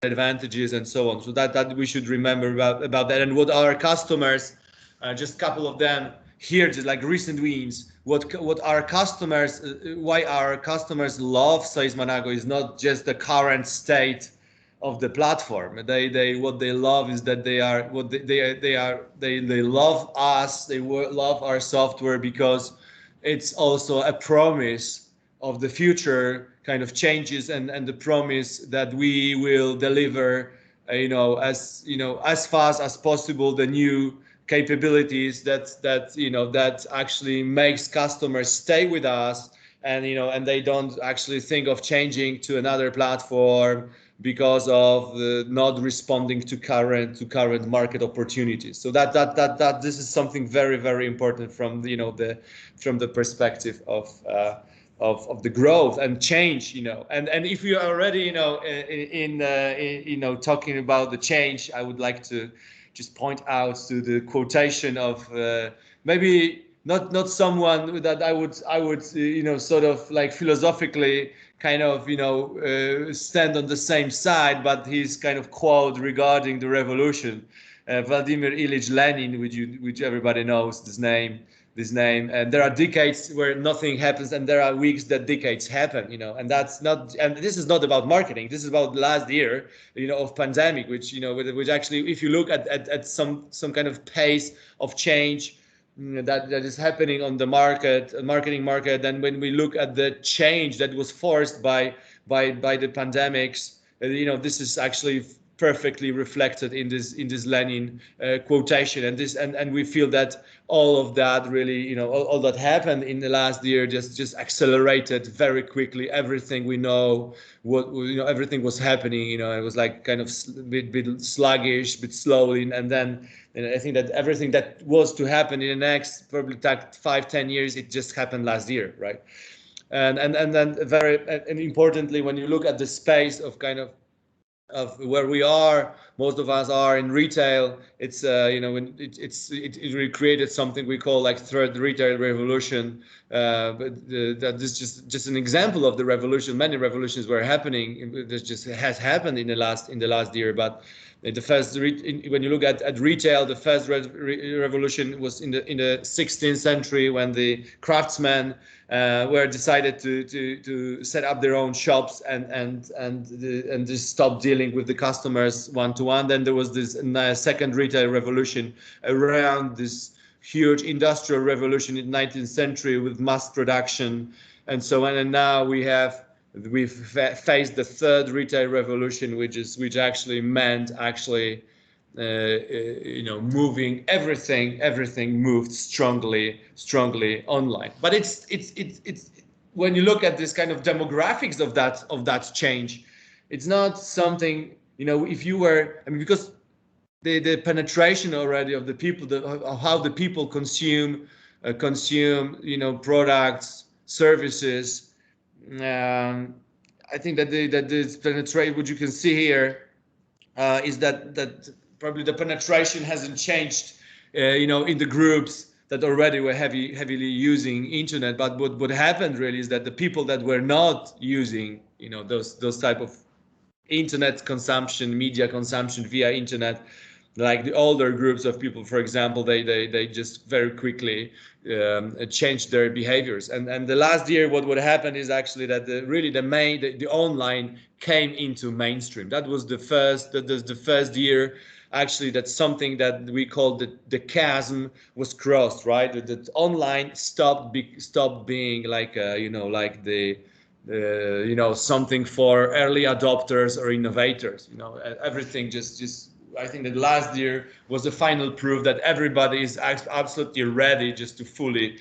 advantages and so on. So that we should remember about that, and what our customers, just a couple of them here, just like recent wins. What our customers, why our customers love SALESmanago is not just the current state of the platform. They what they love is that they are what they love us. They love our software because it's also a promise of the future kind of changes, and the promise that we will deliver, as fast as possible the new capabilities that actually makes customers stay with us, and they don't actually think of changing to another platform because of not responding to current market opportunities. So that this is something very, very important from from the perspective of the growth and change, and if you are already in talking about the change, I would like to just point out to the quotation of maybe not someone that I would sort of like philosophically kind of stand on the same side, but his kind of quote regarding the revolution, Vladimir Ilyich Lenin, which everybody knows this name, and there are decades where nothing happens, and there are weeks that decades happen, and that's not, and this is not about marketing, this is about last year, of pandemic, which actually, if you look at some kind of pace of change that is happening on the marketing market, and when we look at the change that was forced by the pandemics, this is actually perfectly reflected in this Lenin quotation, and we feel that all of that really, all that happened in the last year just accelerated very quickly everything we know. Everything was happening, it was like kind of bit sluggish, bit slowly, and then I think that everything that was to happen in the next probably 5-10 years, it just happened last year, right? And then and importantly, when you look at the space of kind of where we are, most of us are in retail. It's it recreated something we call like third retail revolution. But that this is just an example of the revolution. Many revolutions were happening. This just has happened in the last year. But the first, when you look at retail, the first revolution was in the 16th century, when the craftsmen were decided to set up their own shops and just stop dealing with the customers one to one. Then there was this second retail revolution around this huge industrial revolution in the 19th century with mass production and so on. And now we've faced the third retail revolution, which actually meant moving everything moved strongly online. But it's when you look at this kind of demographics of that change, it's not something, if you were, because the penetration already of the people, of how the people consume products, services. I think that this penetration, what you can see here, is that probably the penetration hasn't changed, in the groups that already were heavily using internet. But what happened really is that the people that were not using, those type of internet consumption, media consumption via internet, like the older groups of people, for example, they just very quickly changed their behaviors. And the last year, what would happen is actually that the online came into mainstream. That was the first year actually that something that we call the chasm was crossed, right? That online stopped being like something for early adopters or innovators. Everything just I think that last year was the final proof that everybody is absolutely ready just to fully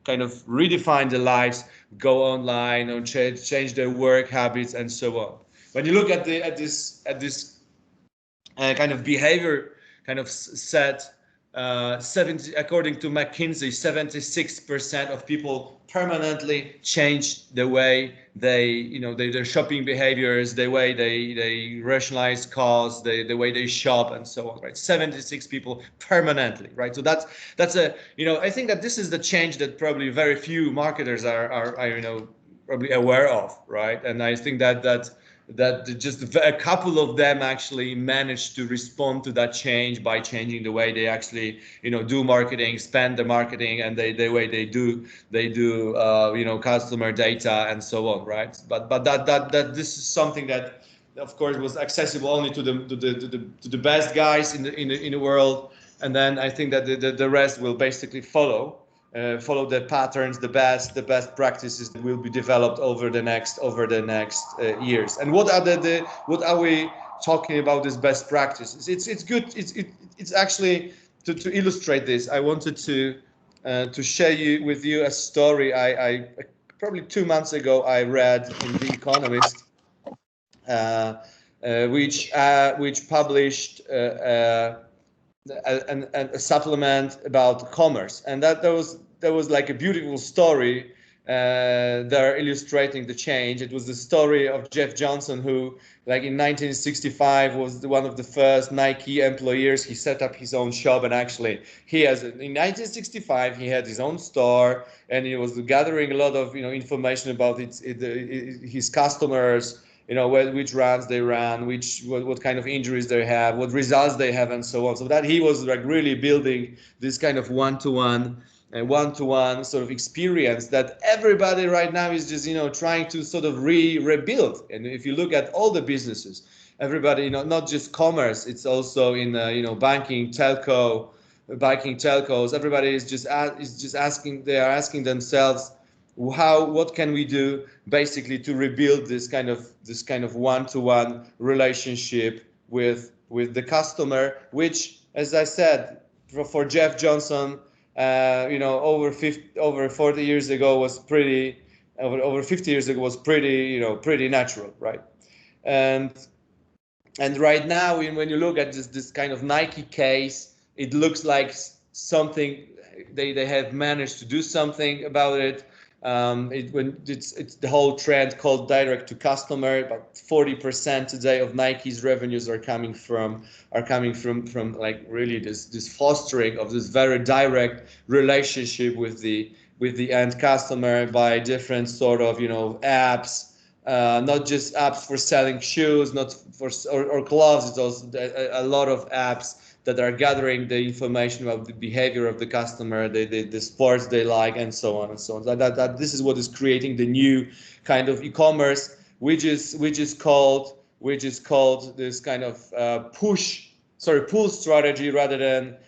kind of redefine their lives, go online, or change their work habits and so on. When you look at this kind of behavior kind of set, 70, according to McKinsey, 76% of people permanently changed the way their shopping behaviors, the way they rationalize costs, the way they shop, and so on, right? 76 people permanently, right? So that's a I think that this is the change that probably very few marketers are probably aware of, right? And I think that just a couple of them actually managed to respond to that change by changing the way they actually do marketing, spend the marketing, and the way they do customer data and so on, right? But that this is something that of course was accessible only to the best guys in the world, and then I think that the rest will basically follow the patterns, the best practices that will be developed over the next years. And what are we talking about these best practices? It's good. It's actually to illustrate this. I wanted to share with you a story. I probably 2 months ago I read in The Economist, which published a supplement about commerce, and that was like a beautiful story there illustrating the change. It was the story of Jeff Johnson, who like in 1965 was one of the first Nike employees. He set up his own shop, and actually in 1965 he had his own store, and he was gathering a lot of information about his customers, which runs they run, what kind of injuries they have, what results they have, and so on. So that he was like really building this kind of one-to-one sort of experience that everybody right now is just trying to sort of rebuild. And if you look at all the businesses, everybody, not just commerce, it's also in banking, telcos. Everybody is just asking. They are asking themselves, what can we do basically to rebuild this kind of one-to-one relationship with the customer, which, as I said, for Jeff Johnson, over 40 years ago was pretty, over 50 years ago was pretty natural, right? And right now, when you look at this kind of Nike case, it looks like something they have managed to do something about it. It's the whole trend called direct to customer. About 40% today of Nike's revenues are coming from like really this fostering of this very direct relationship with the end customer by different sort of apps, not just apps for selling shoes, not for or clothes. It's also a lot of apps that are gathering the information about the behavior of the customer, the sports they like, and so on and so on. That this is what is creating the new kind of e-commerce, which is called this kind of pull strategy rather than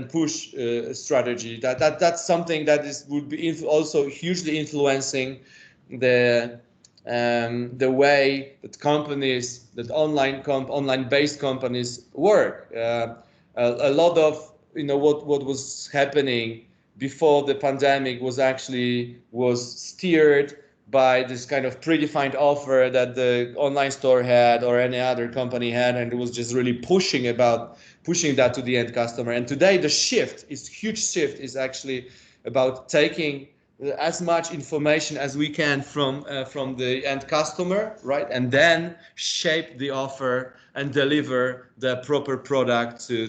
push strategy. That's something that would be also hugely influencing the way that online based companies work. A lot of what was happening before the pandemic was steered by this kind of predefined offer that the online store had or any other company had, and it was just really pushing that to the end customer. And today the huge shift is actually about taking as much information as we can from the end customer, right, and then shape the offer and deliver the proper product to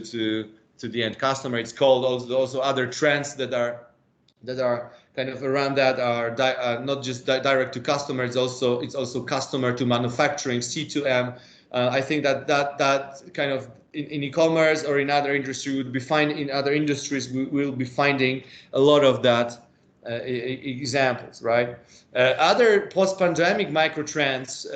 the end customer. It's called also other trends that are kind of around that are not just direct to customer. It's also customer to manufacturing, C2M. I think that kind of in e-commerce or in other industry in other industries we will be finding a lot of that. Examples, right? Other post-pandemic microtrends,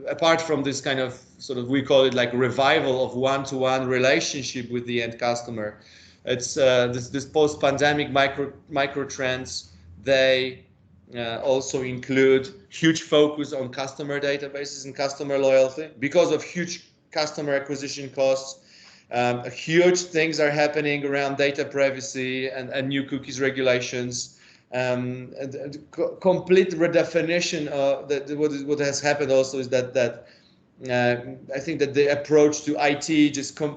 apart from this kind of sort of, we call it like revival of one-to-one relationship with the end customer. It's this post-pandemic microtrends. They also include huge focus on customer databases and customer loyalty because of huge customer acquisition costs. Huge things are happening around data privacy and new cookies regulations. Complete redefinition of what has happened also is that I think that the approach to IT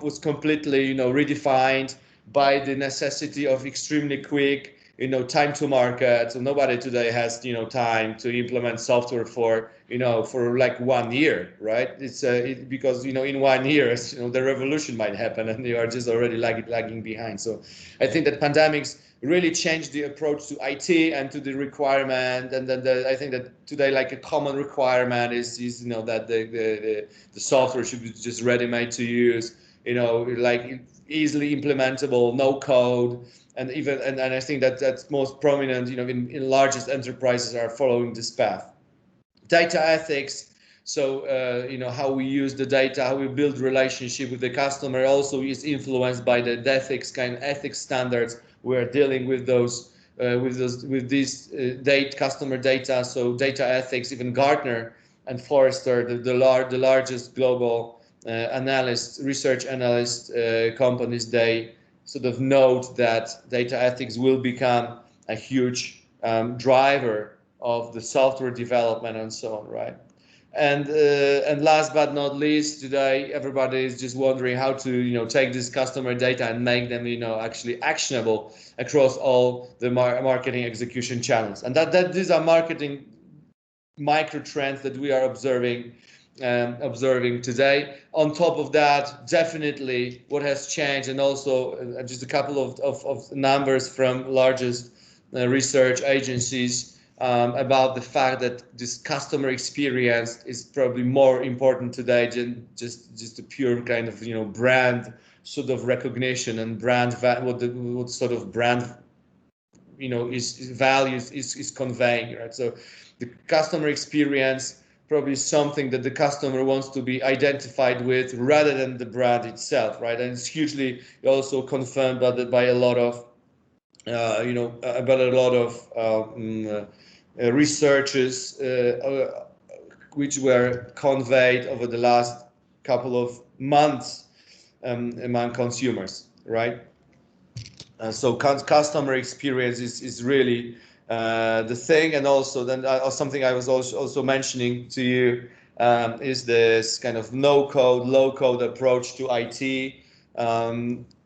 was completely redefined by the necessity of extremely quick time to market. So nobody today has time to implement software for like 1 year, right? It's because in 1 year the revolution might happen and you are just already lagging behind. So I think that pandemics really changed the approach to IT and to the requirement. And then I think that today, like a common requirement is that the software should be just ready-made to use, like easily implementable, no code. And even and I think that that's most prominent, in largest enterprises are following this path. Data ethics. So, how we use the data, how we build relationship with the customer also is influenced by the ethics standards. We're dealing with with these customer data. So data ethics, even Gartner and Forrester, the largest global research analyst companies, they sort of note that data ethics will become a huge driver of the software development and so on, right? And last but not least, today everybody is just wondering how to take this customer data and make them actually actionable across all the marketing execution channels. And that these are marketing micro trends that we are observing today. On top of that, definitely what has changed, and also just a couple of numbers from largest research agencies about the fact that this customer experience is probably more important today than just a pure kind of brand sort of recognition and brand what sort of brand is values is conveying, right? So the customer experience probably something that the customer wants to be identified with rather than the brand itself, right? And it's hugely also confirmed by a lot of researches which were conveyed over the last couple of months among consumers, right? So customer experience is really the thing. And also then something I was also mentioning to you is this kind of no code, low code approach to IT,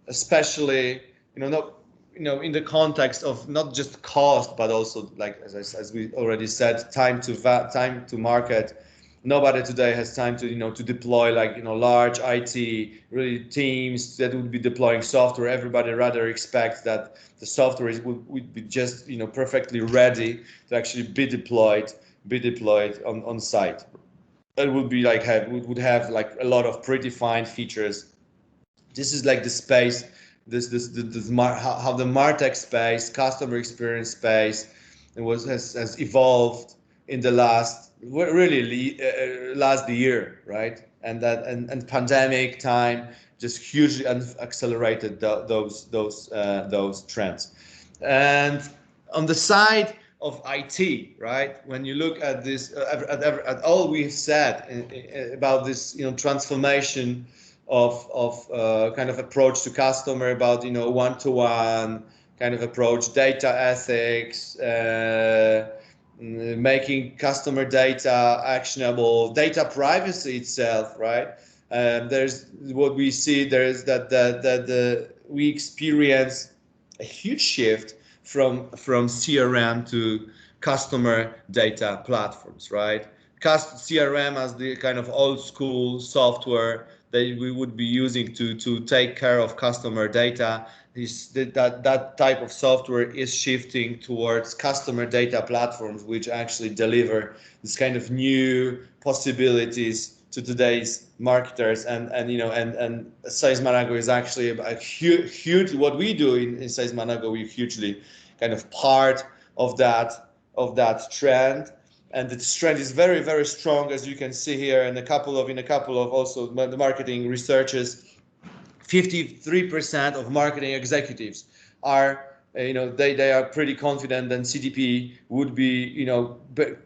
especially in the context of not just cost, but also, like as we already said, time to market. Nobody today has time to deploy large IT really teams that would be deploying software. Everybody rather expects that the software would be just perfectly ready to actually be deployed on site. It would be would have like a lot of predefined features. This is like the space. How the MarTech space, customer experience space, has evolved in the last year, right? And pandemic time just hugely accelerated those trends. And on the side of IT, right? When you look at this, at all we've said about this, transformation of kind of approach to customer, about one-to-one kind of approach, data ethics, making customer data actionable, data privacy itself, right? There's what we see. There is that we experience a huge shift from CRM to customer data platforms, right? CRM as the kind of old school software that we would be using to take care of customer data. That type of software is shifting towards customer data platforms, which actually deliver this kind of new possibilities to today's marketers. And SALESmanago is actually a huge what we do in SALESmanago. We're hugely kind of part of that trend. And the trend is very, very strong, as you can see here, in a couple of also the marketing researchers. 53% of marketing executives are, they are pretty confident that CDP would be,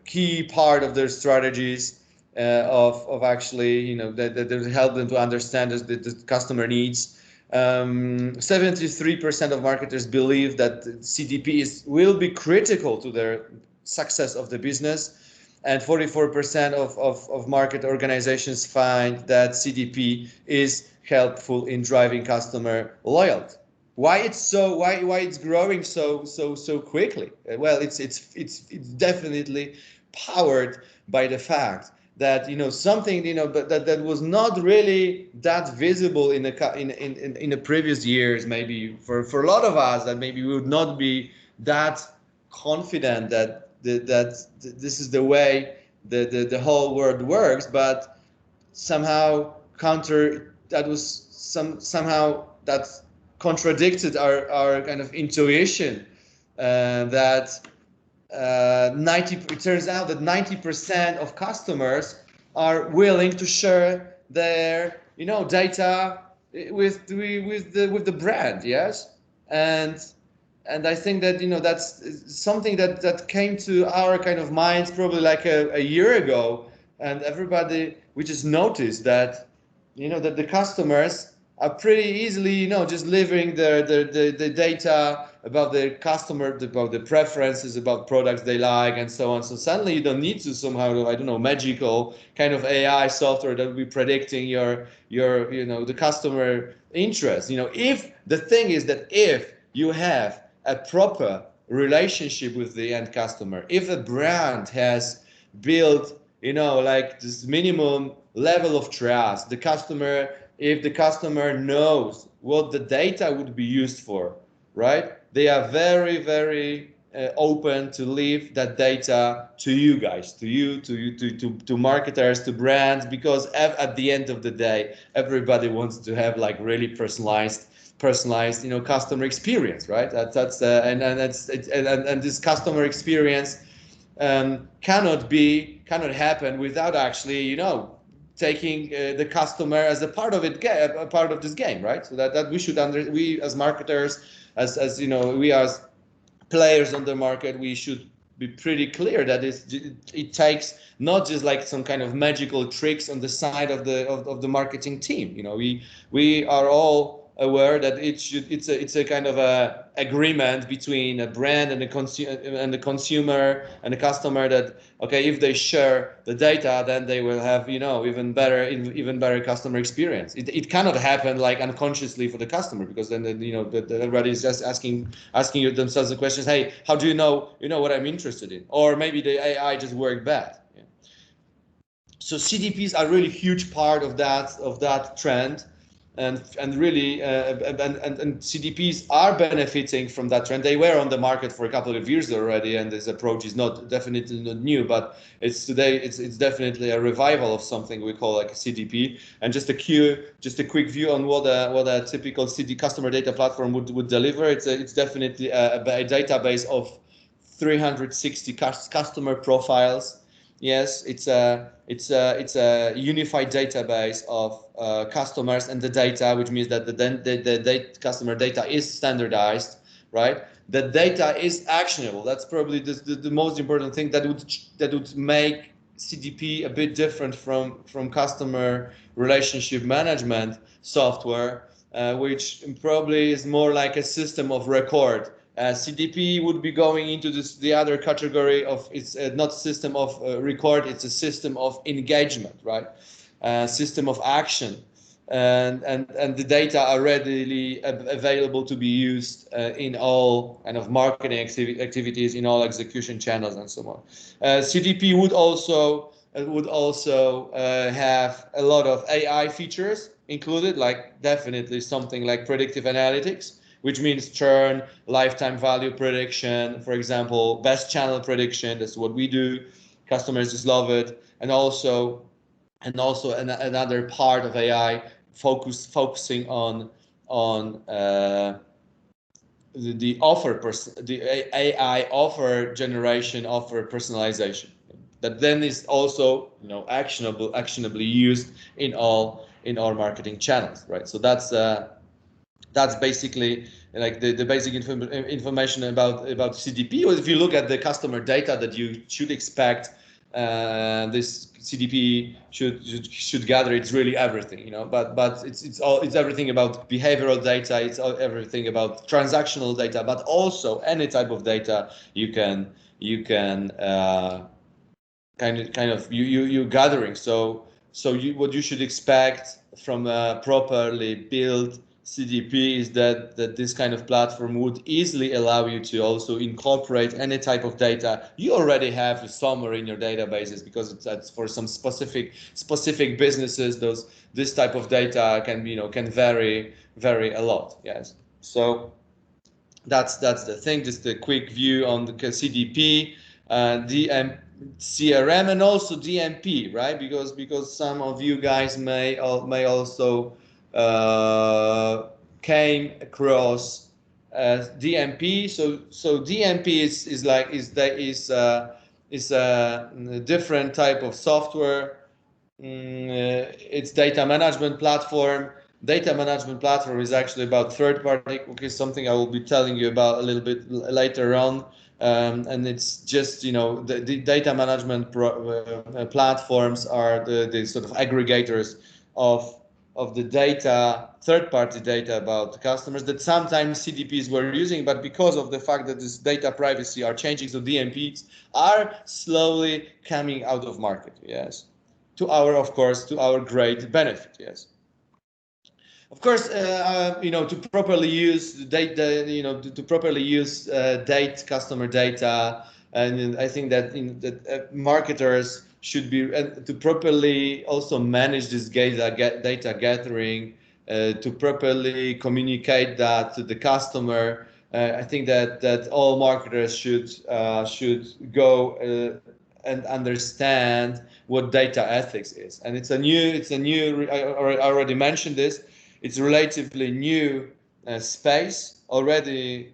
key part of their strategies of actually, that help them to understand the customer needs. 73% of marketers believe that CDP will be critical to their success of the business, and 44% of market organizations find that CDP is helpful in driving customer loyalty. Why it's growing so quickly? Well, it's definitely powered by the fact that something but that was not really that visible in the previous years, maybe for a lot of us, that maybe we would not be that confident that this is the way the whole world works, but somehow somehow that contradicted our kind of intuition, that 90 it turns out that 90% of customers are willing to share their data with the brand. Yes. And I think that that's something that came to our kind of minds probably like a year ago, and everybody, we just noticed that that the customers are pretty easily just leaving the data about the customer, about the preferences, about products they like, and so on. So suddenly you don't need to somehow, I don't know, magical kind of AI software that will be predicting your the customer interest. If the thing is that if you have a proper relationship with the end customer, if a brand has built like this minimum level of trust, if the customer knows what the data would be used for, right? They are very, very open to leave that data to you guys, to marketers, to brands, because at the end of the day, everybody wants to have like really personalized customer experience, right? That's and this customer experience cannot happen without actually taking the customer as a part of this game, right? So that we as marketers, as we as players on the market, we should be pretty clear that it takes not just like some kind of magical tricks on the side of the marketing team. We are all aware that it's a kind of a agreement between a brand and the consumer and the customer, that okay, if they share the data, then they will have even better customer experience. It cannot happen like unconsciously for the customer, because then everybody is just asking themselves the questions, hey, how do you know what I'm interested in? Or maybe the AI just worked bad. Yeah. So CDPs are really huge part of that trend. And really, and CDPs are benefiting from that trend. They were on the market for a couple of years already, and this approach is definitely not new, but it's definitely a revival of something we call like a CDP. And just a quick view on what a typical customer data platform would deliver. It's definitely a database of 360 customer profiles. Yes, it's a unified database of customers and the data, which means that the customer data is standardized, right? The data is actionable. That's probably the most important thing that would make CDP a bit different from customer relationship management software, which probably is more like a system of record. CDP would be going into the other category of, it's not system of record, it's a system of engagement, right? System of action, and the data are readily available to be used in all kind of marketing activities, in all execution channels, and so on. CDP would also have a lot of AI features included, like definitely something like predictive analytics, which means churn, lifetime value prediction, for example, best channel prediction. That's what we do. Customers just love it. And also another part of AI focusing on the AI offer generation, offer personalization. That then is also actionably used in all marketing channels, right? So that's basically like the basic information about CDP. Or if you look at the customer data that you should expect, this CDP should gather, it's really everything, but it's everything about behavioral data, it's everything about transactional data, but also any type of data you can kind of you gathering. So what you should expect from a properly built CDP is that this kind of platform would easily allow you to also incorporate any type of data you already have somewhere in your databases, because that's for some specific businesses. This type of data can can vary a lot. Yes, so that's the thing. Just a quick view on the CDP, CRM, and also DMP, right? Because some of you guys may also came across DMP. So DMP is a different type of software. It's data management platform. Data management platform is actually about third-party cookies, something I will be telling you about a little bit later on. And it's just, the data management platforms are the sort of aggregators of the data, third-party data about the customers that sometimes CDPs were using, but because of the fact that this data privacy are changing, so DMPs are slowly coming out of market. Yes, of course, to our great benefit. Yes. Of course, to properly use data, to properly use customer data, and I think that marketers should be to properly also manage this data gathering, to properly communicate that to the customer. I think that all marketers should go and understand what data ethics is, and it's a new. I already mentioned this. It's relatively new space, already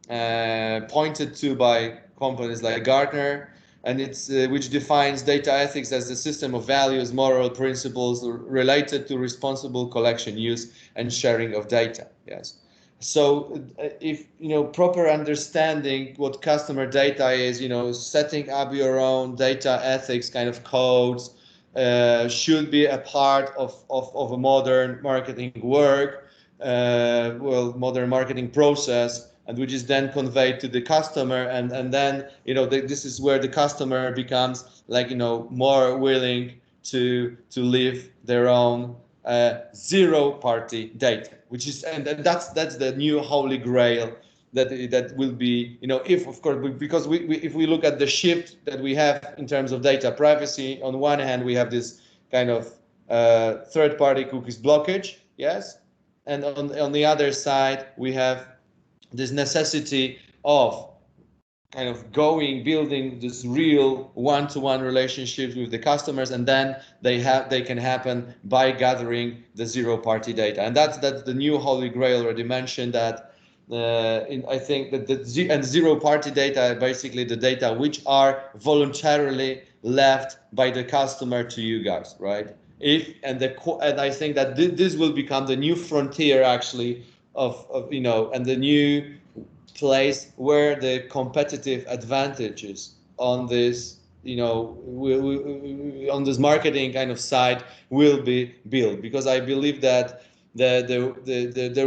pointed to by companies like Gartner, and it's which defines data ethics as the system of values, moral principles related to responsible collection, use, and sharing of data. Yes. So if proper understanding what customer data is, setting up your own data ethics kind of codes should be a part of a modern marketing work, modern marketing process, and which is then conveyed to the customer, and then this is where the customer becomes more willing to leave their own zero-party data, which is and that's the new holy grail that will be, if of course, because if we look at the shift that we have in terms of data privacy, on one hand we have this kind of third-party cookies blockage, yes, and on the other side we have this necessity of kind of building this real one-to-one relationships with the customers, and then they can happen by gathering the zero-party data, and that's the new holy grail. Already mentioned that. I think that zero-party data, basically the data which are voluntarily left by the customer to you guys, right? And I think that this will become the new frontier, actually, of and the new place where the competitive advantages on this on this marketing kind of side will be built, because I believe that there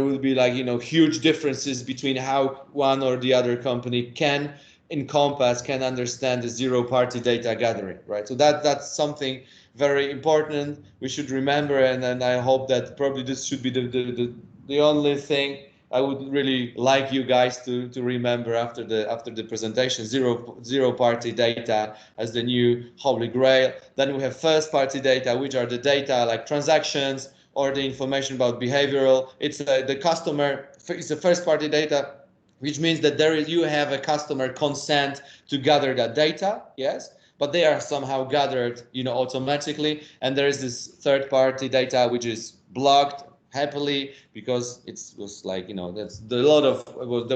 will be huge differences between how one or the other company can understand the zero-party data gathering, right? So that's something very important we should remember, and I hope that probably this should be the only thing I would really like you guys to remember after the presentation. Zero-party data as the new holy grail. Then we have first-party data, which are the data like transactions or the information about behavioral. It's the customer. It's a first-party data, which means that you have a customer consent to gather that data. Yes, but they are somehow gathered automatically, and there is this third-party data which is blocked happily, because it was there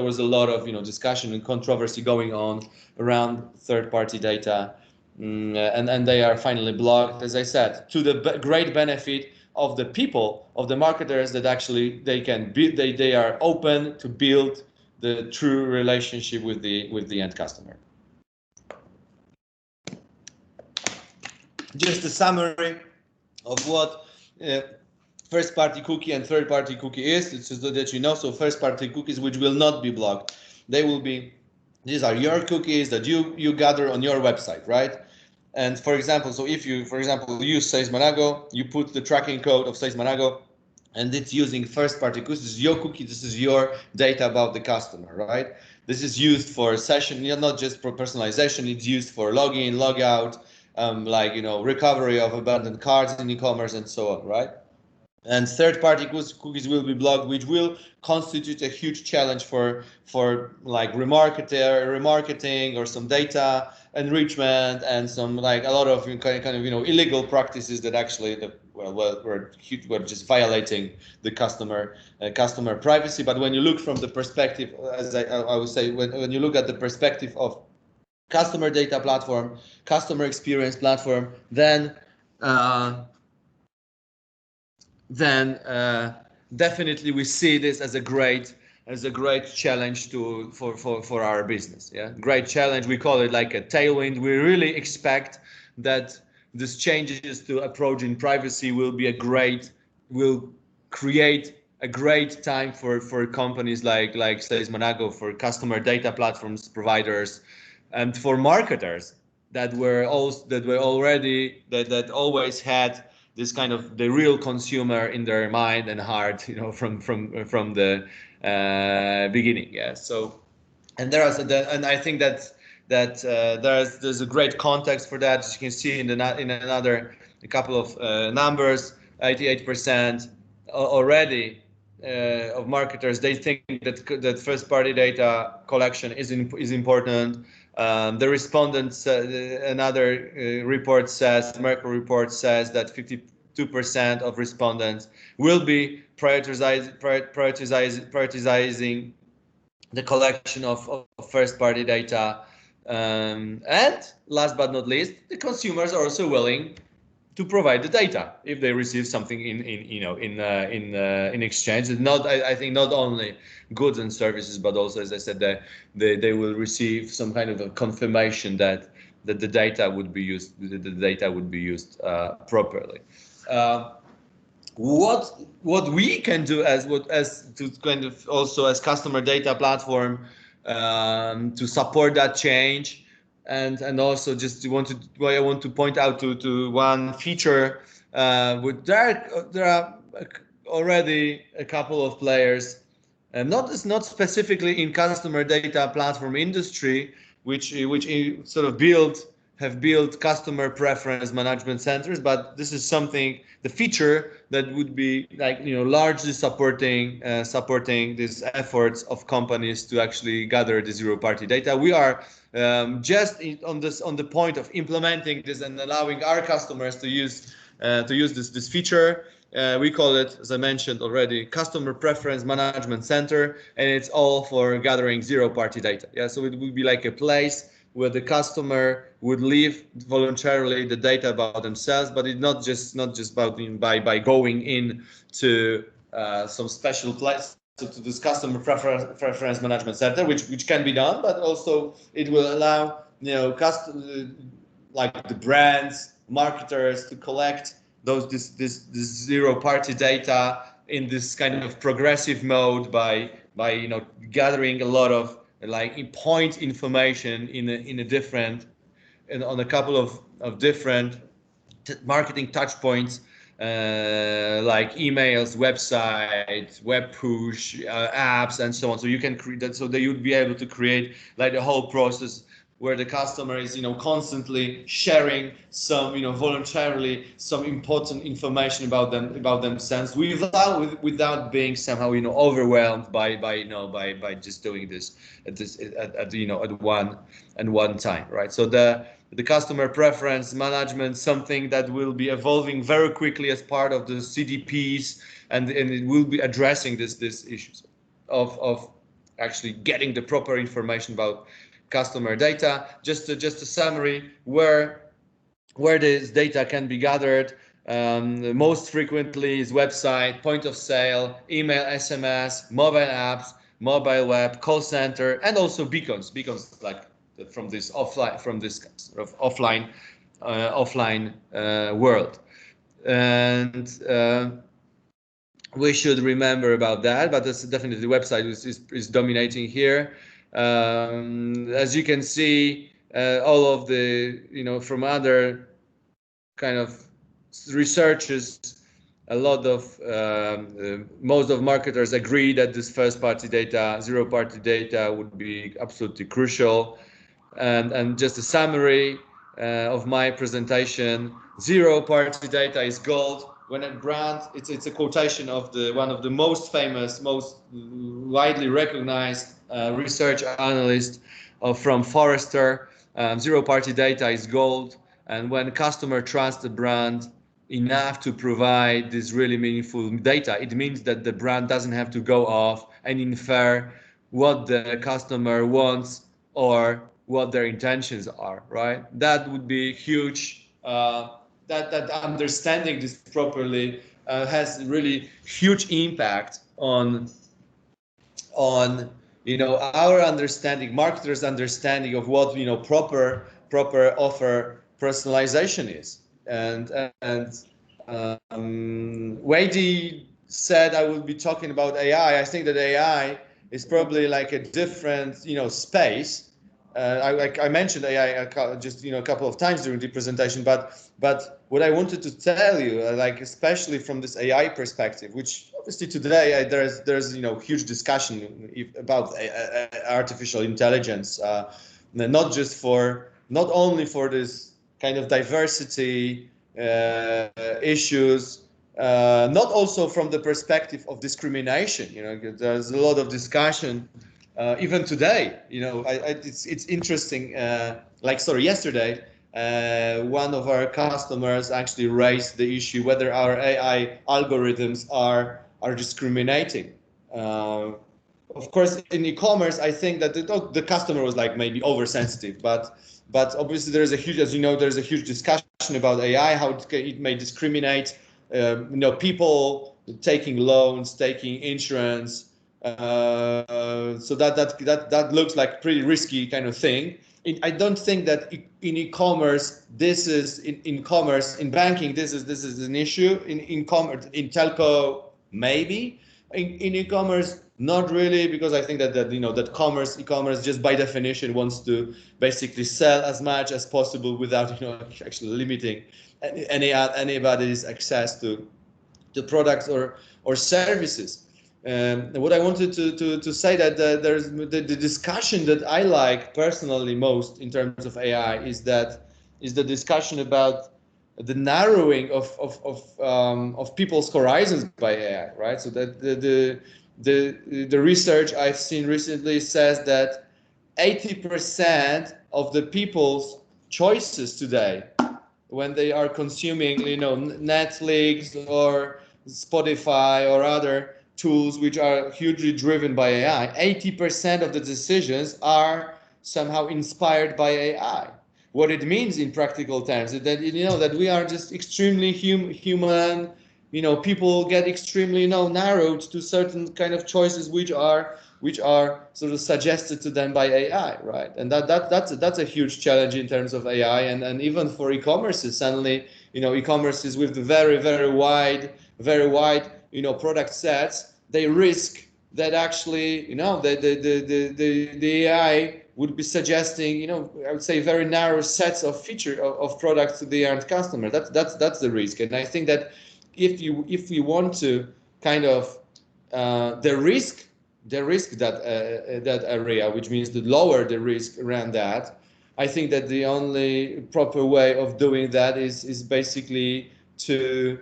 was a lot of discussion and controversy going on around third-party data, and they are finally blocked, as I said, to the great benefit of the people, of the marketers, that actually they are open to build the true relationship with the end customer. Just a summary of what first-party cookie and third-party cookie is, it's just that so first-party cookies which will not be blocked, these are your cookies that you gather on your website, right? And for example, so if you, for example, use SALESmanago, you put the tracking code of SALESmanago, and it's using first-party cookies. This is your cookie. This is your data about the customer, right? This is used for session, not just for personalization. It's used for login, logout, like recovery of abandoned cards in e-commerce and so on, right? And third-party cookies will be blocked, which will constitute a huge challenge for like remarketing or some data enrichment and some like a lot of kind of illegal practices that actually were just violating the customer privacy. But when you look from the perspective, as I would say, when you look at the perspective of customer data platform, customer experience platform, then definitely we see this as a great challenge for our business. Yeah, great challenge. We call it like a tailwind. We really expect that these changes to approaching privacy will create a great time for companies like SALESmanago, for customer data platforms providers, and for marketers that always had this kind of the real consumer in their mind and heart, from the beginning. Yeah. So, and I think that there's a great context for that. As you can see in a couple of numbers, 88% already of marketers, they think that first-party data collection is important. The respondents, another report says, Merkle report says that 52% of respondents will be prioritizing the collection of first-party data. And last but not least, the consumers are also willing to provide the data if they receive something in exchange. I think not only goods and services, but also, as I said, they will receive some kind of a confirmation that the data would be used properly. What we can do as to kind of also as customer data platform to support that change. And also just I want to point out to one feature. There are already a couple of players, not specifically in customer data platform industry, which sort of have built customer preference management centers, but this is something, the feature that would be like largely supporting these efforts of companies to actually gather the zero-party data. We are just on the point of implementing this and allowing our customers to use this feature. We call it, as I mentioned already, Customer Preference Management Center, and it's all for gathering zero-party data. Yeah, so it would be like a place where the customer would leave voluntarily the data about themselves, but it's not just about by going in to some special place to this customer preference management center, which can be done, but also it will allow like the brands, marketers to collect this zero-party data in this kind of progressive mode by gathering a lot of like point information on a couple of different marketing touch points, like emails, websites, web push, apps, and so on. So you can create that, so that you'd be able to create like the whole process where the customer is constantly sharing some voluntarily some important information about themselves without being somehow overwhelmed by just doing this at one time, right? So the customer preference management, something that will be evolving very quickly as part of the CDPs, and it will be addressing these issues of actually getting the proper information about customer data. Just a summary where this data can be gathered. Most frequently is website, point of sale, email, SMS, mobile apps, mobile web, call center, and also beacons like from this sort of offline world. And we should remember about that, but that's definitely the website is dominating here. As you can see, all of the from other kind of researches, a lot of most of marketers agree that this first-party data, zero-party data, would be absolutely crucial. And just a summary of my presentation: zero-party data is gold. When a brand, it's a quotation of one of the most famous, most widely recognized research analyst from Forrester. Zero-party data is gold, and when customer trusts the brand enough to provide this really meaningful data, it means that the brand doesn't have to go off and infer what the customer wants or what their intentions are, right? That would be huge. That understanding this properly has really huge impact on our understanding, marketers' understanding of what proper offer personalization is. And Wady said I will be talking about AI. I think that AI is probably like a different space. I mentioned AI just a couple of times during the presentation, but what I wanted to tell you, like especially from this AI perspective, which obviously today there's huge discussion about artificial intelligence, not only for this kind of diversity issues, not also from the perspective of discrimination. There's a lot of discussion even today. It's interesting. Yesterday, one of our customers actually raised the issue whether our AI algorithms are discriminating. Of course, in e-commerce, I think that the customer was like maybe oversensitive, but obviously there is a huge, as you know, there's a huge discussion about AI, how it may discriminate, people taking loans, taking insurance. So that looks like pretty risky kind of thing. I don't think that in e-commerce in banking this is an issue. In commerce, in telco maybe. In e-commerce not really, because I think that e-commerce just by definition wants to basically sell as much as possible without actually limiting anybody's access to products or services. What I wanted to say that there's the discussion that I like personally most in terms of AI is the discussion about the narrowing of people's horizons by AI, right? So that the research I've seen recently says that 80% of the people's choices today, when they are consuming, Netflix or Spotify or other tools which are hugely driven by AI, 80% of the decisions are somehow inspired by AI. What it means in practical terms is that that we are just extremely human. People get extremely narrowed to certain kind of choices which are sort of suggested to them by AI, right? And that's a huge challenge in terms of AI, and even for e-commerces. Suddenly, e-commerces with the very wide product sets, they risk that actually the AI would be suggesting I would say very narrow sets of of products to the end customer. That's the risk. And I think that if we want to kind of the risk that area, which means to lower the risk around that, I think that the only proper way of doing that is basically to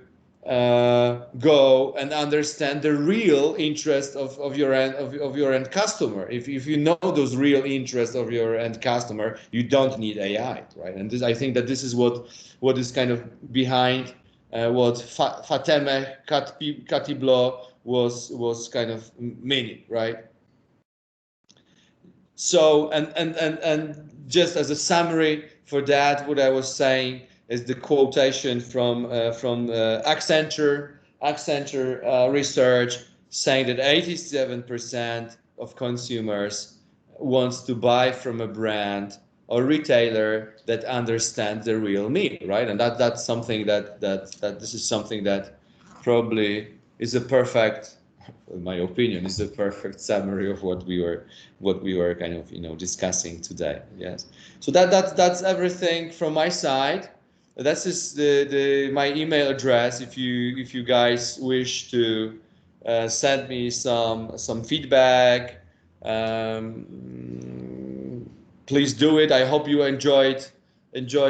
go and understand the real interest of your end customer. If you know those real interests of your end customer, you don't need AI, right? And I think that this is what is kind of behind what Fateme Katiblo was kind of meaning, right? So and just as a summary for that, what I was saying is the quotation from Accenture research saying that 87% of consumers wants to buy from a brand or retailer that understands the real me, right? And that's something that this is something that probably is a perfect, in my opinion, is a perfect summary of what we were kind of discussing today. Yes. So that's everything from my side. That's just my email address. If you guys wish to send me some feedback, please do it. I hope you enjoyed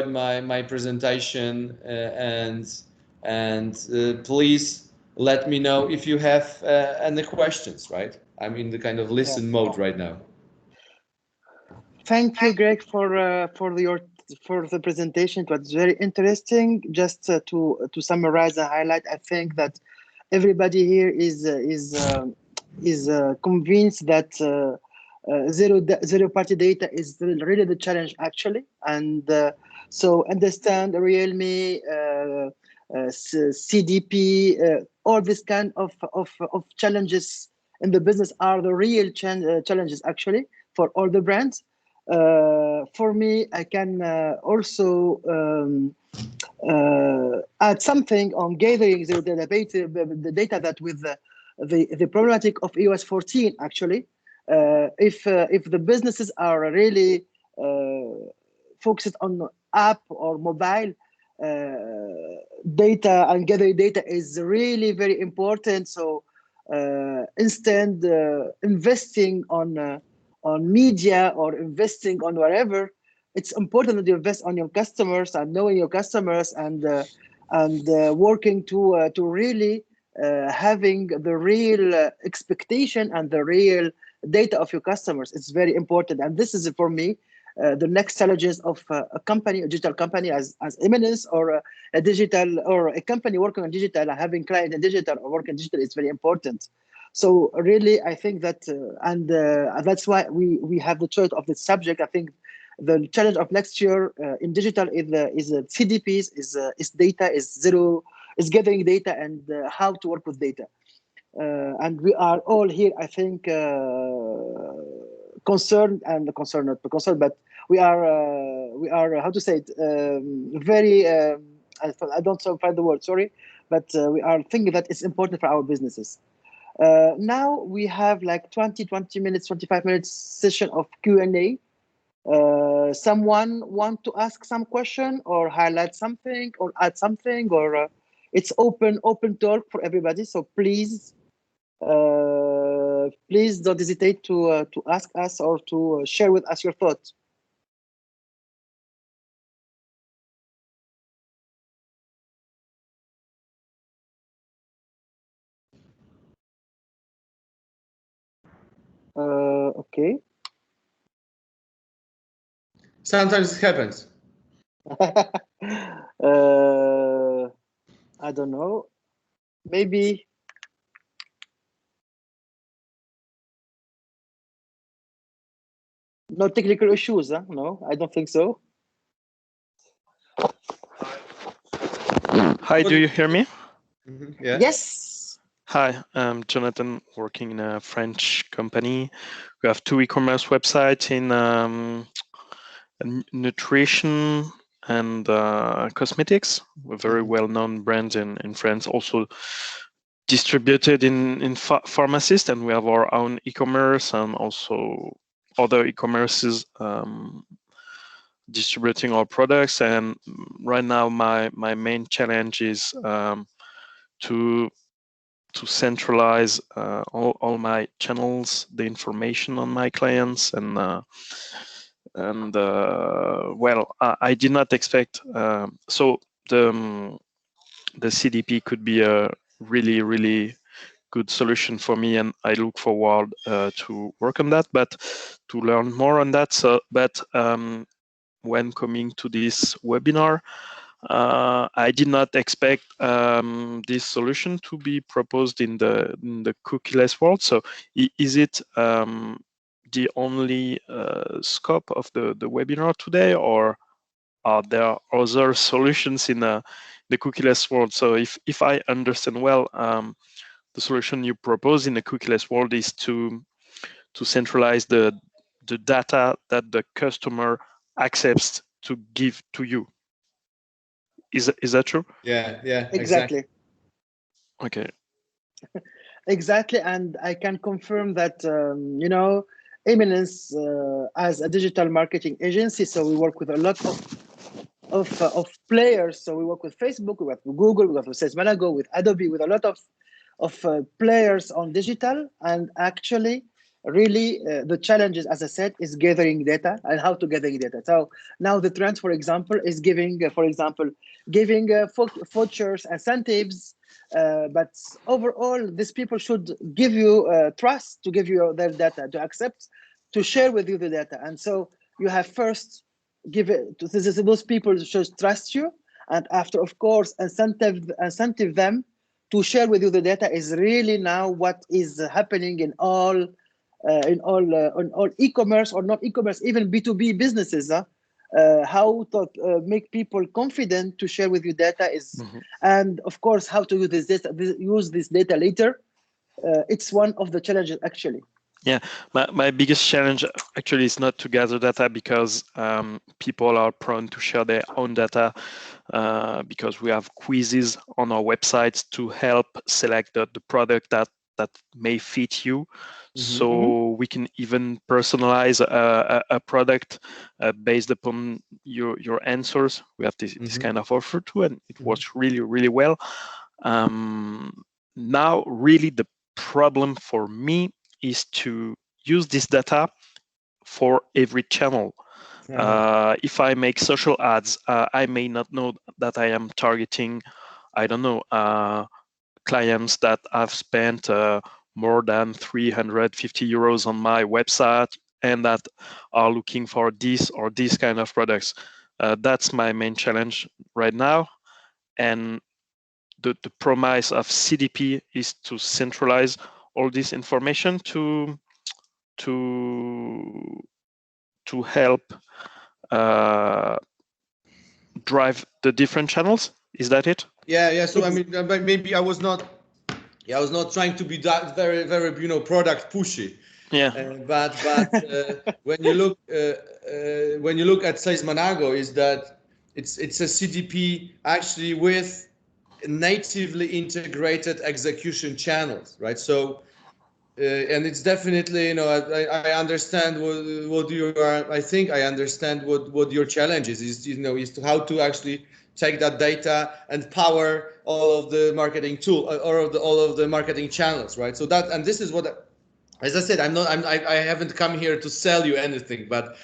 my presentation, and please let me know if you have any questions. Right, I'm in the kind of Yeah. listen mode right now. Thank you, Greg, for the presentation. It was very interesting. Just to summarize and highlight, I think that everybody here is convinced that zero party data is really the challenge actually, and so understand Realme, CDP, all this kind of challenges in the business are the real challenges actually for all the brands. For me, I can also add something on gathering the data that with the problematic of iOS 14 actually, if the businesses are really focused on app or mobile, data and gathering data is really very important. So instead investing on media or investing on whatever, it's important that you invest on your customers and knowing your customers and working to really having the real expectation and the real data of your customers. It's very important, and this is for me the next challenges of a company, a digital company as Eminence, or a digital or a company working on digital, having client in digital or working digital is very important. So really, I think that, and that's why we have the choice of the subject. I think the challenge of next year in digital is CDPs, is data, is gathering data, and how to work with data. And we are all here, I think, concerned, not concerned, but we are how to say it, very. I don't find the word, sorry, but we are thinking that it's important for our businesses. Now we have like 20 minutes, 25 minutes session of Q&A. Someone want to ask some question or highlight something or add something, or it's open talk for everybody. So please don't hesitate to ask us or to share with us your thoughts. Okay. Sometimes it happens. I don't know. Maybe no technical issues, huh? No, I don't think so. Hi, do you hear me? Yeah. Yes. Hi, I'm Jonathan, working in a French company. We have two e-commerce websites in nutrition and cosmetics. We're very well-known brands in France, also distributed in pharmacies, and we have our own e-commerce and also other e-commerces distributing our products. And right now, my main challenge is to centralize all my channels, the information on my clients, and well, I did not expect. So the CDP could be a really good solution for me, and I look forward to work on that, but to learn more on that. So, but when coming to this webinar, I did not expect this solution to be proposed in the cookieless world. So is it the only scope of the webinar today, or are there other solutions in the cookieless world? So if I understand well, the solution you propose in the cookieless world is to centralize the data that the customer accepts to give to you. Is that true? Yeah, Exactly. Okay. Exactly, and I can confirm that Eminence as a digital marketing agency, so we work with a lot of players. So we work with Facebook, we work with Google, we work with SALESmanago, with Adobe, with a lot of players on digital. And actually, really, the challenges, as I said, is gathering data and how to gather data. So now the trend, for example, is giving vouchers, incentives. But overall, these people should give you trust to give you their data, to accept, to share with you the data. And so you have first give it to those people should trust you, and after, of course, incentive them to share with you the data is really now what is happening in all e-commerce or not e-commerce, even B2B businesses. How to make people confident to share with you data is, and of course, how to use this data later. It's one of the challenges actually. Yeah, my biggest challenge actually is not to gather data, because people are prone to share their own data, because we have quizzes on our websites to help select the product that may fit you. So we can even personalize a product based upon your answers. We have this kind of offer too, and it works really, really well. Now, really, the problem for me is to use this data for every channel. If I make social ads, I may not know that I am targeting, I don't know, clients that have spent more than 350 euros on my website and that are looking for this or this kind of products. That's my main challenge right now. And the promise of CDP is to centralize all this information to help drive the different channels. Is that it? Yeah. So I mean, maybe I was not trying to be that very, very, product pushy. Yeah. But when you look at SALESmanago, is that it's a CDP actually with natively integrated execution channels, right? So and it's definitely, I understand what you are. I think I understand what your challenge is is to how to actually take that data and power all of the marketing tool or all of the marketing channels, right? So that, and this is what, as I said, I haven't come here to sell you anything, but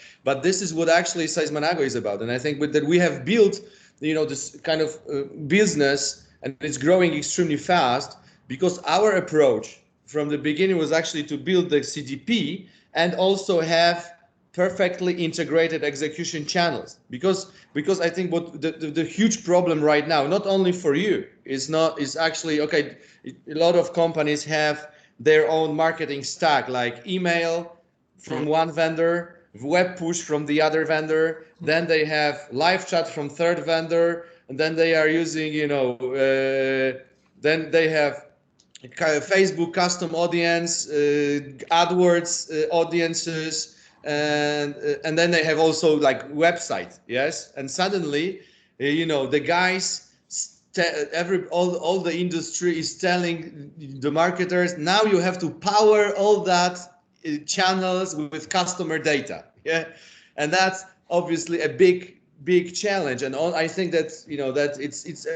this is what actually SALESmanago is about. And I think that we have built, this kind of business, and it's growing extremely fast because our approach from the beginning was actually to build the CDP and also have perfectly integrated execution channels, because I think what the huge problem right now, not only for you, is actually, okay, a lot of companies have their own marketing stack, like email from one vendor, web push from the other vendor, then they have live chat from third vendor, and then they are using, then they have Facebook custom audience, AdWords audiences, and then they have also like website, yes. And suddenly, the guys, all the industry is telling the marketers, now you have to power all that channels with customer data, yeah. And that's obviously a big challenge. And I think that that it's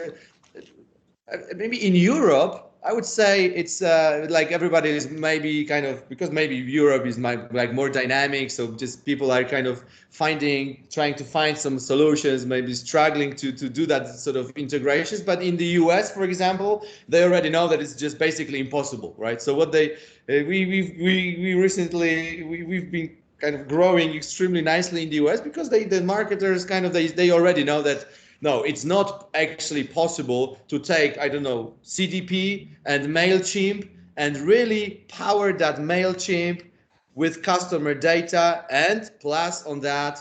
maybe in Europe, I would say it's like everybody is maybe kind of, because maybe Europe is like more dynamic, so just people are kind of trying to find some solutions, maybe struggling to do that sort of integrations. But in the US, for example, they already know that it's just basically impossible, right? So what we recently we've been kind of growing extremely nicely in the US because the marketers kind of they already know that. No, it's not actually possible to take, I don't know, CDP and MailChimp and really power that MailChimp with customer data, and plus on that,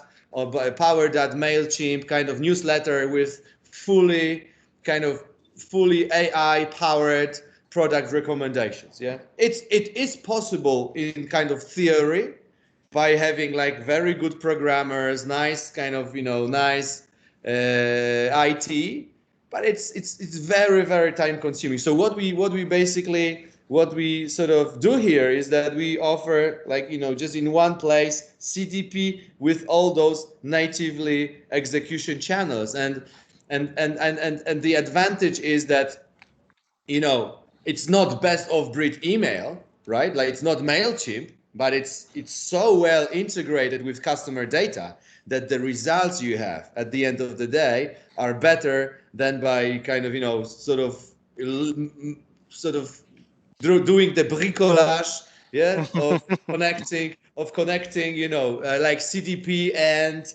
power that MailChimp kind of newsletter with fully AI powered product recommendations. Yeah, it is possible in kind of theory by having like very good programmers, nice kind of nice IT, but it's very, very time consuming. So what we basically what we sort of do here is that we offer, like, just in one place, CDP with all those natively execution channels. And the advantage is that, it's not best of breed email, right? Like, it's not MailChimp, but it's so well integrated with customer data that the results you have at the end of the day are better than by kind of, sort of doing the bricolage, yeah, of connecting, like CDP and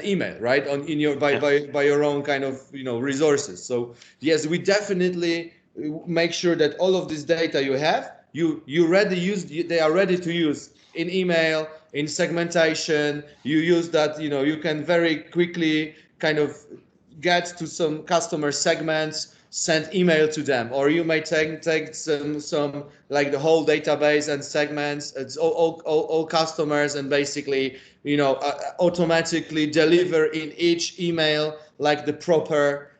email, right, on in your by your own kind of resources. So yes, we definitely make sure that all of this data you have, they are ready to use in email, in segmentation. You use that, you can very quickly kind of get to some customer segments, send email to them, or you may take some like the whole database and segments. It's all customers, and basically automatically deliver in each email like the proper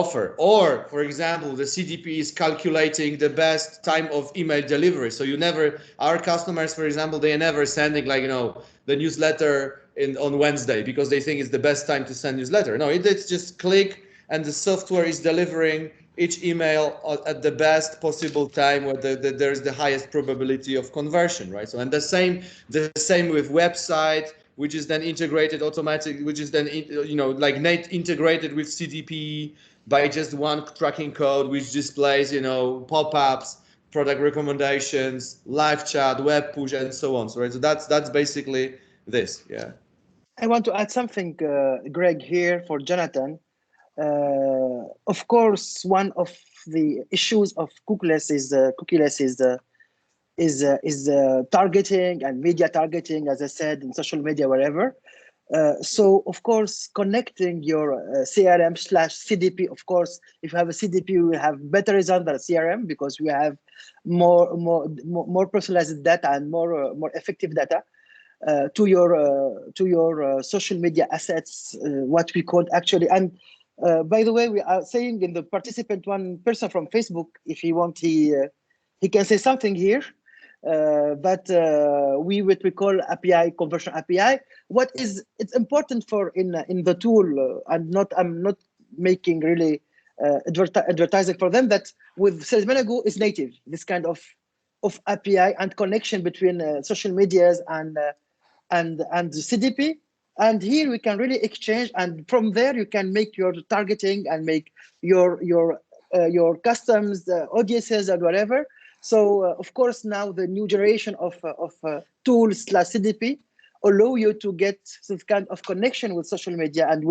offer. Or for example, the CDP is calculating the best time of email delivery. So our customers, for example, they are never sending like the newsletter on Wednesday because they think it's the best time to send newsletter. No, it's just click, and the software is delivering each email at the best possible time where there's the highest probability of conversion, right? So, and the same with website, which is then integrated automatically, which is then integrated with CDP by just one tracking code, which displays pop-ups, product recommendations, live chat, web push, and so on. So, right? So that's basically this. Yeah. I want to add something, Greg, here for Jonathan. Of course, one of the issues of Cookieless is targeting and media targeting, as I said, in social media, wherever. So, of course, connecting your CRM/CDP. Of course, if you have a CDP, you will have better results than a CRM because we have more personalized data and more effective data. To your social media assets, what we call actually. And by the way, we are saying in the participant, one person from Facebook, if he want, he can say something here. But what we call API, conversion API. It's important for in the tool, I'm not making really advertising for them, that with SALESmanago is native, this kind of API and connection between social medias and the CDP. And here we can really exchange, and from there you can make your targeting and make your customs audiences and whatever. So of course now the new generation of tools/CDP allow you to get some kind of connection with social media and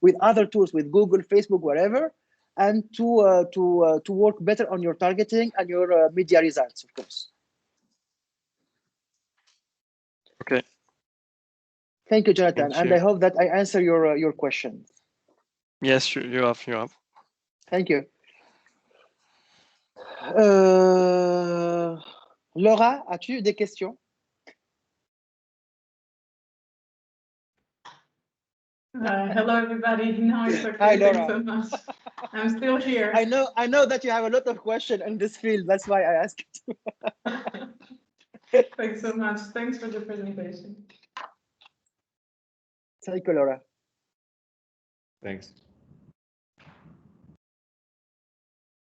with other tools, with Google, Facebook, whatever, and to work better on your targeting and your media results, of course. Okay. Thank you, Jonathan. And I hope that I answer your question. Yes, you have. Thank you. Laura, as-tu des questions? Hello, everybody. No, it's okay. Hi, Laura. Thanks so much. I'm still here. I know that you have a lot of questions in this field. That's why I asked you. Thanks so much. Thanks for the presentation. Thank you, Laura. Thanks.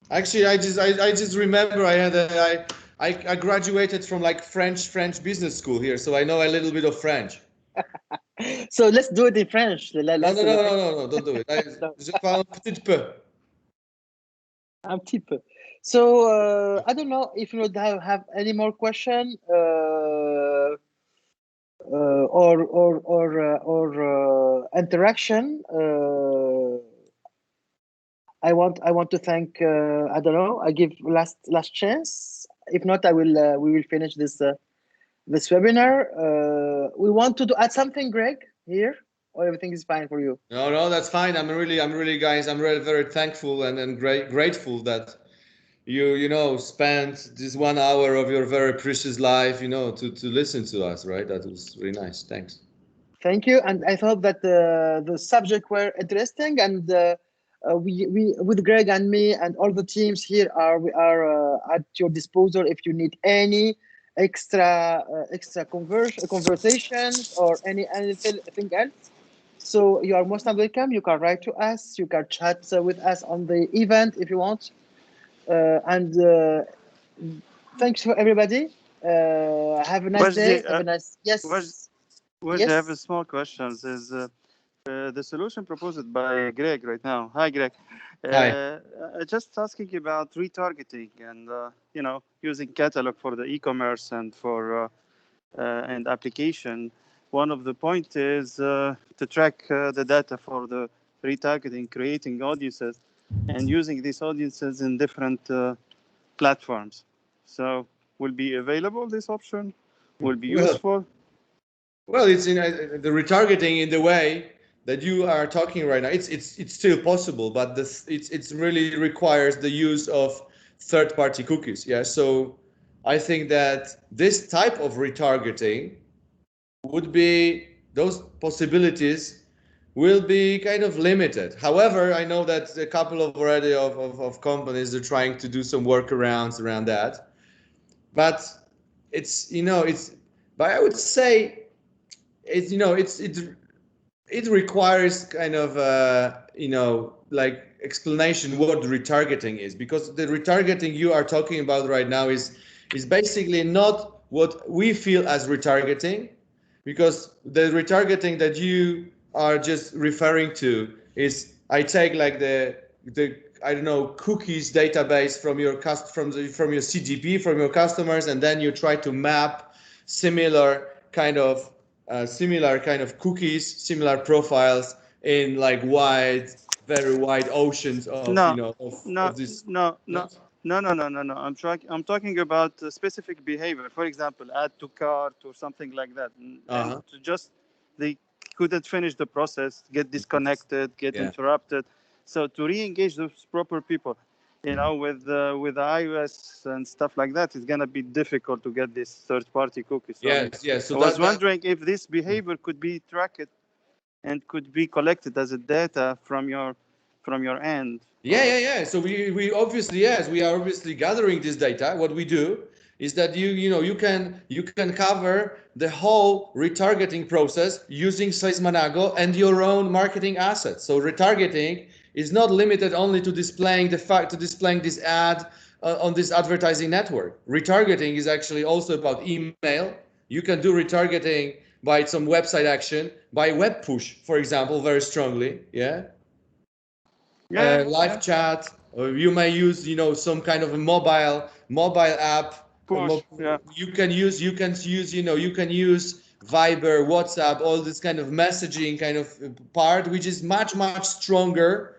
Actually, I just remember I graduated from like French business school here, so I know a little bit of French. So let's do it in French. No, don't do it. Je parle un petit peu. Un petit peu. So I don't know if you have any more question or interaction. I want to thank. I don't know. I give last chance. If not, we will finish this webinar. We want to add something, Greg, here, or everything is fine for you? No, that's fine. I'm really, guys. I'm really very thankful and grateful that you spent this 1 hour of your very precious life, to listen to us. Right? That was really nice. Thanks. Thank you, and I hope that the subject were interesting, and we with Greg and me and all the teams here we are at your disposal if you need any extra conversations or anything else. So you are most welcome. You can write to us. You can chat with us on the event if you want. And thanks for everybody. Have a nice day. Have a nice yes. I have a small question. Is the solution proposed by Greg right now? Hi, Greg. Hi. Just asking about retargeting and using catalog for the e-commerce and for and application. One of the point is to track the data for the retargeting, creating audiences, and using these audiences in different platforms. So, will be available this option? Will be useful? Well, it's in the retargeting in the way that you are talking right now. It's still possible, but it's really requires the use of third-party cookies. Yeah, so I think that this type of retargeting would be, those possibilities will be kind of limited. However, I know that a couple of already of companies are trying to do some workarounds around that, but it's but I would say it requires kind of like explanation what retargeting is, because the retargeting you are talking about right now is basically not what we feel as retargeting, because the retargeting that you are just referring to is, I take like the I don't know, cookies database from your from your CDP, from your customers, and then you try to map similar kind of cookies, similar profiles in like very wide oceans of this. No. I'm talking about specific behavior. For example, add to cart or something like that. And they couldn't finish the process, get disconnected, get interrupted. So to re-engage those proper people, with iOS and stuff like that, it's gonna be difficult to get this third-party cookies. Yes. So I was wondering if this behavior could be tracked and could be collected as a data from your end. Yeah. So we obviously, yes, we are obviously gathering this data. What we do is that you can cover the whole retargeting process using SALESmanago and your own marketing assets. So retargeting is not limited only to displaying this ad on this advertising network. Retargeting is actually also about email. You can do retargeting by some website action, by web push, for example, very strongly. Live chat, or you may use some kind of a mobile app. Push, You can use Viber, WhatsApp, all this kind of messaging kind of part, which is much stronger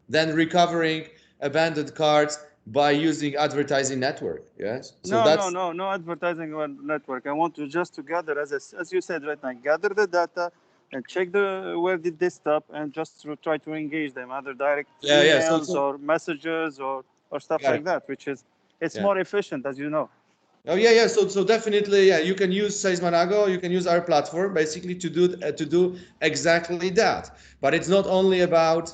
than recovering abandoned carts by using advertising network. Yes. So no advertising network. I want to just to gather, as you said right now, gather the data and check where did they stop, and just to try to engage them, either direct emails or messages or stuff like that, which is more efficient, as you know. Oh yeah. So definitely, you can use SALESmanago, you can use our platform basically to do exactly that. But it's not only about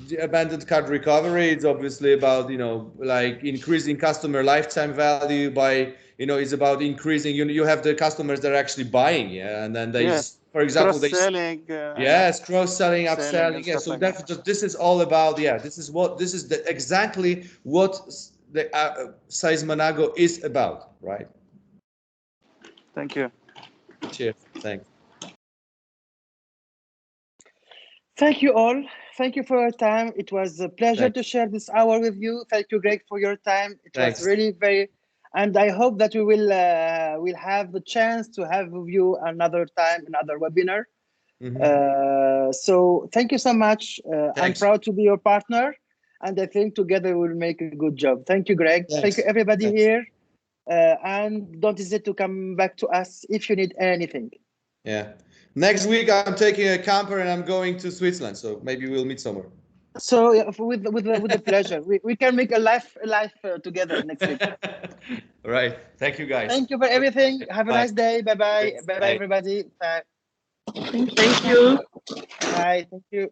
the abandoned cart recovery. It's obviously about like increasing customer lifetime value by it's about increasing. You have the customers that are actually buying, and then they for example cross-selling, cross-selling, upselling. So this is all about this is exactly what the SALESmanago is about, right? Thank you. Cheers. Thanks. Thank you all. Thank you for your time. It was a pleasure to share this hour with you. Thank you, Greg, for your time. It was really very, and I hope that we will have the chance to have with you another time, another webinar. So thank you so much. I'm proud to be your partner, and I think together we'll make a good job. Thank you, Greg. Thank you, everybody here. And don't hesitate to come back to us if you need anything. Yeah. Next week I'm taking a camper and I'm going to Switzerland, so maybe we'll meet somewhere. So with the pleasure, we can make a life together next week. All right. Thank you, guys. Thank you for everything. Have a nice day. Bye bye. Bye bye, everybody. Bye. Thank you. Bye. Thank you.